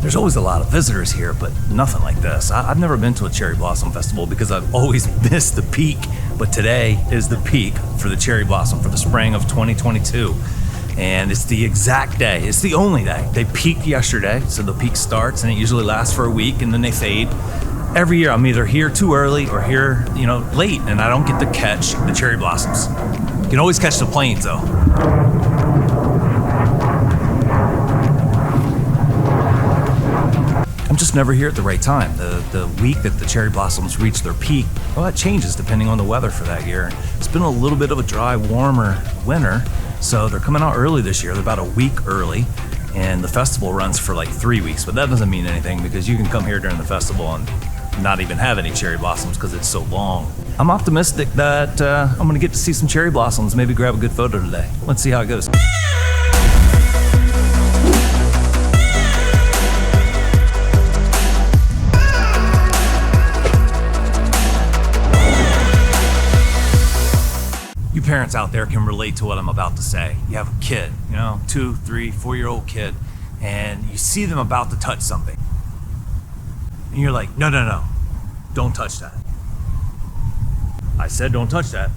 There's always a lot of visitors here, but nothing like this. I've never been to a cherry blossom festival because I've always missed the peak, but today is the peak for the cherry blossom for the spring of 2022. And it's the exact day, it's the only day. They peaked yesterday, so the peak starts and it usually lasts for a week and then they fade. Every year I'm either here too early or here, late, and I don't get to catch the cherry blossoms. You can always catch the planes though. I'm just never here at the right time. The week that the cherry blossoms reach their peak, well, it changes depending on the weather for that year. It's been a little bit of a dry, warmer winter, so they're coming out early this year. They're about a week early, and the festival runs for like 3 weeks, but that doesn't mean anything because you can come here during the festival and not even have any cherry blossoms because it's so long. I'm optimistic that I'm gonna get to see some cherry blossoms, maybe grab a good photo today. Let's see how it goes. You parents out there can relate to what I'm about to say. You have a kid, 2, 3, 4-year-old kid, and you see them about to touch something. And you're like, no, don't touch that. I said don't touch that.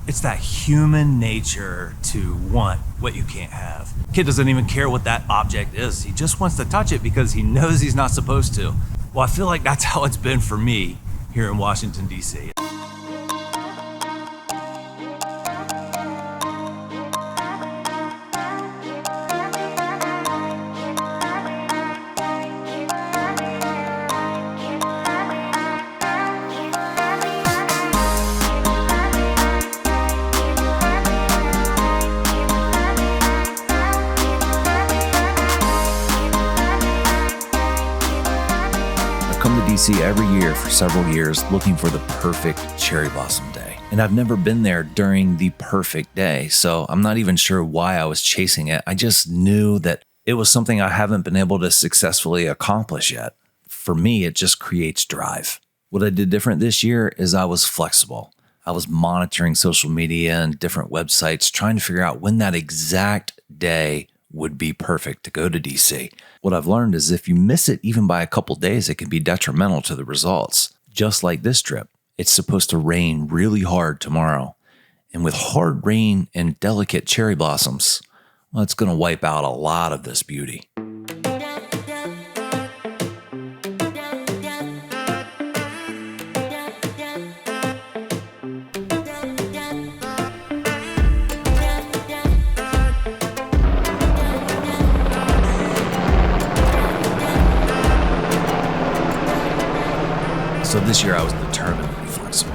It's that human nature to want what you can't have. Kid doesn't even care what that object is. He just wants to touch it because he knows he's not supposed to. Well, I feel like that's how it's been for me here in Washington, D.C. Come to DC every year for several years looking for the perfect cherry blossom day. And I've never been there during the perfect day, so I'm not even sure why I was chasing it. I just knew that it was something I haven't been able to successfully accomplish yet. For me, it just creates drive. What I did different this year is I was flexible. I was monitoring social media and different websites, trying to figure out when that exact day would be perfect to go to DC. What I've learned is if you miss it even by a couple days, it can be detrimental to the results. Just like this trip, it's supposed to rain really hard tomorrow. And with hard rain and delicate cherry blossoms, well, it's going to wipe out a lot of this beauty. So this year I was determined to be flexible.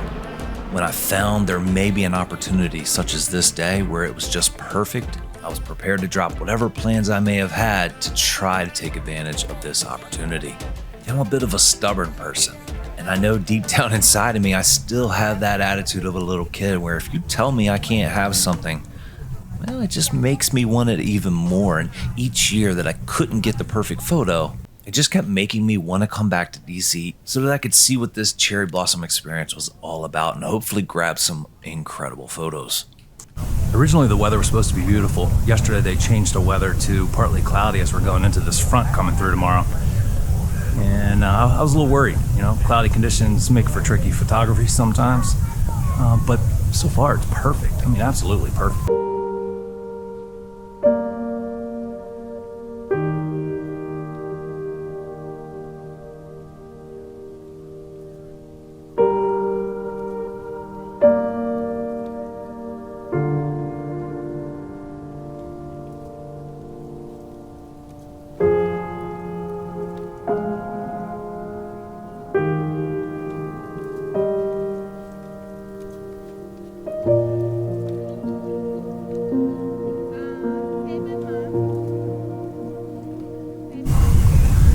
When I found there may be an opportunity such as this day where it was just perfect, I was prepared to drop whatever plans I may have had to try to take advantage of this opportunity. I'm a bit of a stubborn person, and I know deep down inside of me I still have that attitude of a little kid where if you tell me I can't have something, well, it just makes me want it even more. And each year that I couldn't get the perfect photo, it just kept making me want to come back to DC so that I could see what this cherry blossom experience was all about and hopefully grab some incredible photos. Originally the weather was supposed to be beautiful. Yesterday they changed the weather to partly cloudy as we're going into this front coming through tomorrow. And I was a little worried. Cloudy conditions make for tricky photography sometimes. But so far it's perfect. I mean, absolutely perfect.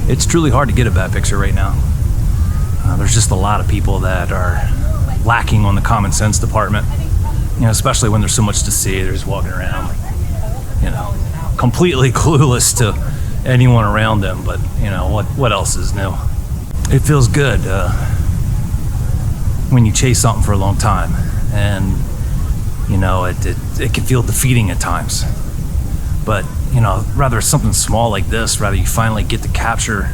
It's truly hard to get a bad picture right now. There's just a lot of people that are lacking on the common sense department, especially when there's so much to see. They're just walking around, completely clueless to anyone around them, but what else is new? It feels good when you chase something for a long time, and it can feel defeating at times, but rather something small like this, rather you finally get to capture,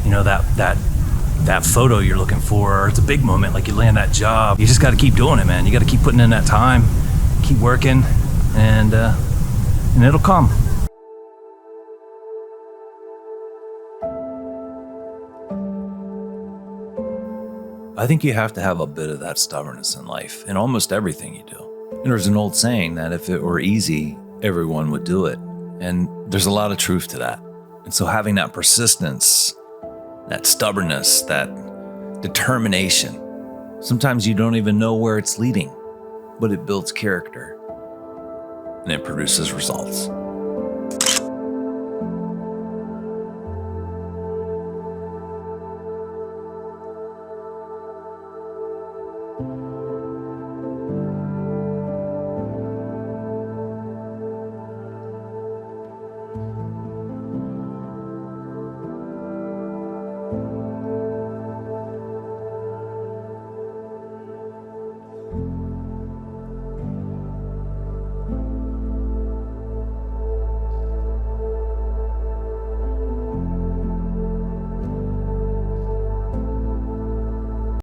that photo you're looking for, or it's a big moment like you land that job. You just got to keep doing it, man. You got to keep putting in that time, keep working, and it'll come. I think you have to have a bit of that stubbornness in life, in almost everything you do. And there's an old saying that if it were easy, everyone would do it. And there's a lot of truth to that. And so having that persistence, that stubbornness, that determination, sometimes you don't even know where it's leading, but it builds character and it produces results.